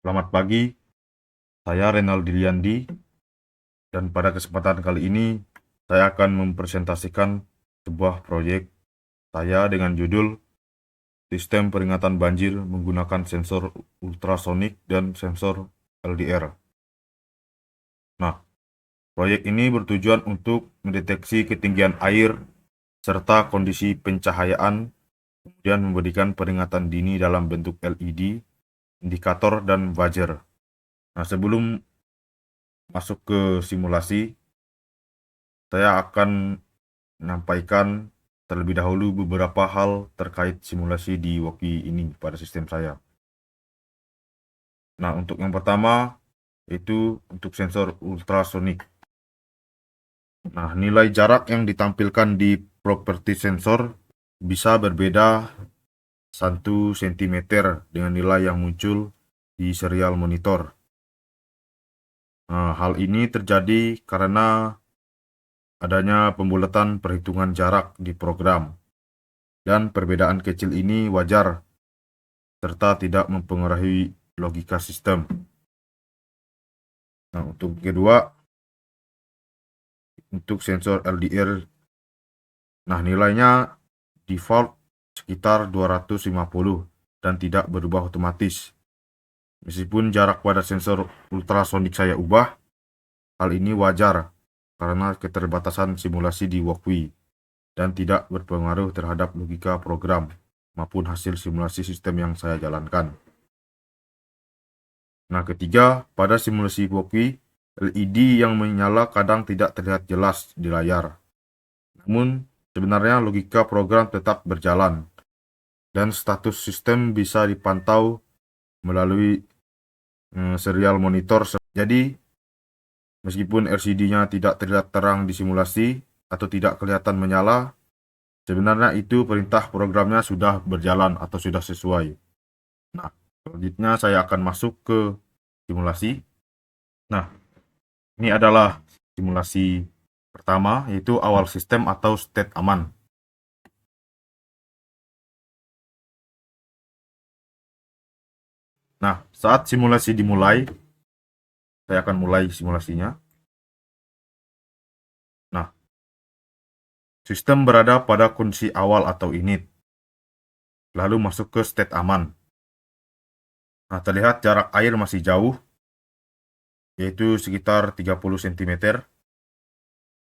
Selamat pagi, saya Renal Diliandi, dan pada kesempatan kali ini saya akan mempresentasikan sebuah proyek saya dengan judul Sistem Peringatan Banjir menggunakan sensor ultrasonik dan sensor LDR. Nah, proyek ini bertujuan untuk mendeteksi ketinggian air serta kondisi pencahayaan, kemudian memberikan peringatan dini dalam bentuk LED, indikator, dan buzzer. Nah, sebelum masuk ke simulasi, saya akan menyampaikan terlebih dahulu beberapa hal terkait simulasi di Woki ini pada sistem saya. Nah, untuk yang pertama, itu untuk sensor ultrasonik. Nah, nilai jarak yang ditampilkan di properti sensor bisa berbeda 1 cm dengan nilai yang muncul di serial monitor. Nah, hal ini terjadi karena adanya pembulatan perhitungan jarak di program, dan perbedaan kecil ini wajar serta tidak mempengaruhi logika sistem. Nah, untuk kedua, untuk sensor LDR, nah nilainya default sekitar 250 dan tidak berubah otomatis. Meskipun jarak pada sensor ultrasonik saya ubah, hal ini wajar karena keterbatasan simulasi di Walkwi dan tidak berpengaruh terhadap logika program maupun hasil simulasi sistem yang saya jalankan. Nah, ketiga, pada simulasi Walkwi, LED yang menyala kadang tidak terlihat jelas di layar. Namun, sebenarnya logika program tetap berjalan, dan status sistem bisa dipantau melalui serial monitor. Jadi, meskipun LCD-nya tidak terlihat terang di simulasi atau tidak kelihatan menyala, sebenarnya itu perintah programnya sudah berjalan atau sudah sesuai. Nah, selanjutnya saya akan masuk ke simulasi. Nah, ini adalah simulasi pertama, yaitu awal sistem atau state aman. Nah, saat simulasi dimulai, saya akan mulai simulasinya. Nah, sistem berada pada kondisi awal atau init, lalu masuk ke state aman. Nah, terlihat jarak air masih jauh, yaitu sekitar 30 cm,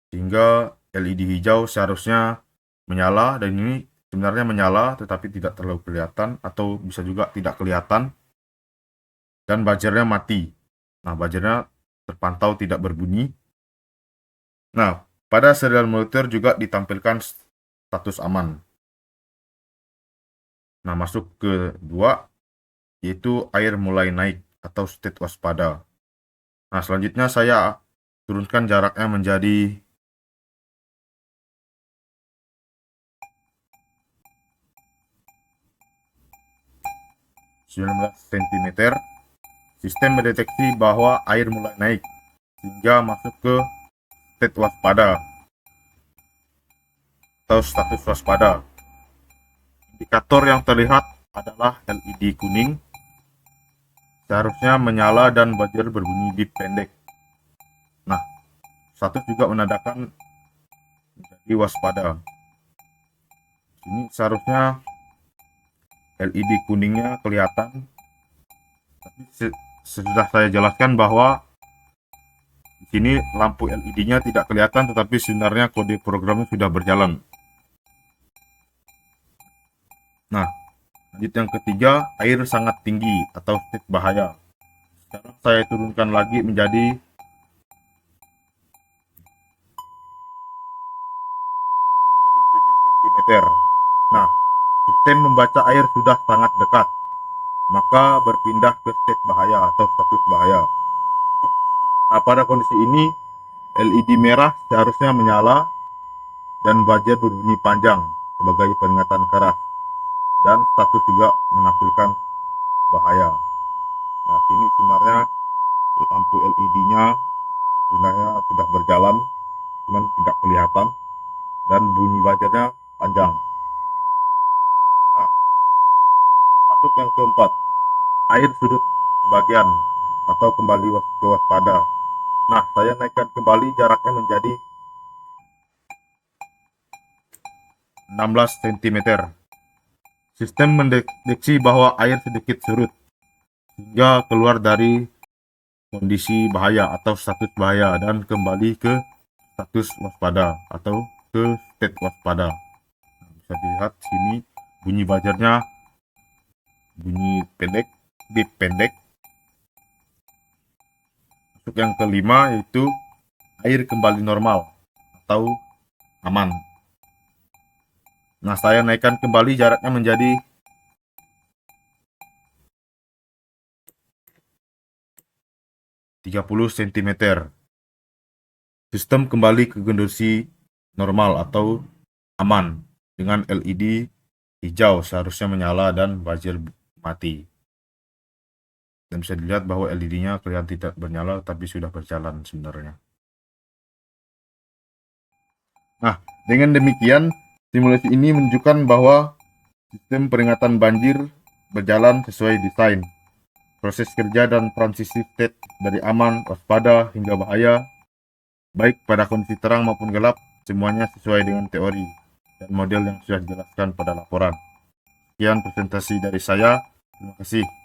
sehingga LED hijau seharusnya menyala, dan ini sebenarnya menyala tetapi tidak terlalu kelihatan atau bisa juga tidak kelihatan, dan buzzernya mati. Nah, buzzernya terpantau tidak berbunyi. Nah, pada serial monitor juga ditampilkan status aman. Nah, masuk ke 2, yaitu air mulai naik atau state waspada. Nah, selanjutnya saya turunkan jaraknya menjadi 19 cm. Sistem mendeteksi bahwa air mulai naik hingga masuk ke state waspada atau status waspada. Indikator yang terlihat adalah LED kuning, seharusnya menyala dan buzzer berbunyi bip pendek. Nah, status juga menandakan menjadi waspada. Ini seharusnya LED kuningnya kelihatan, tapi sudah saya jelaskan bahwa di sini lampu LED-nya tidak kelihatan, tetapi sebenarnya kode programnya sudah berjalan. Nah, lanjut yang ketiga, air sangat tinggi atau state bahaya. Sekarang saya turunkan lagi menjadi 7 cm. Nah, sistem membaca air sudah sangat dekat, maka berpindah ke state bahaya atau status bahaya. Nah, pada kondisi ini, LED merah seharusnya menyala dan buzzer berbunyi panjang sebagai peringatan keras, dan status juga menampilkan bahaya. Nah, sini sebenarnya lampu LED-nya sebenarnya sudah berjalan, cuman tidak kelihatan, dan bunyi buzzernya panjang. Nah, masuk yang keempat, air sebagian atau kembali ke waspada. Nah, saya naikkan kembali jaraknya menjadi 16 cm. Sistem mendeteksi bahwa air sedikit surut hingga keluar dari kondisi bahaya atau status bahaya dan kembali ke status waspada atau ke state waspada. Nah, bisa dilihat sini bunyi buzzernya, bunyi pendek, beep pendek. Untuk yang kelima yaitu air kembali normal atau aman. Nah, saya naikkan kembali jaraknya menjadi 30 cm. Sistem kembali ke kondisi normal atau aman dengan LED hijau seharusnya menyala dan buzzer mati. Dan bisa dilihat bahwa LED-nya kelihatan tidak bernyala tapi sudah berjalan sebenarnya. Nah, dengan demikian simulasi ini menunjukkan bahwa sistem peringatan banjir berjalan sesuai desain. Proses kerja dan transisi state dari aman, waspada, hingga bahaya, baik pada kondisi terang maupun gelap, semuanya sesuai dengan teori dan model yang sudah dijelaskan pada laporan. Sekian presentasi dari saya. Terima kasih.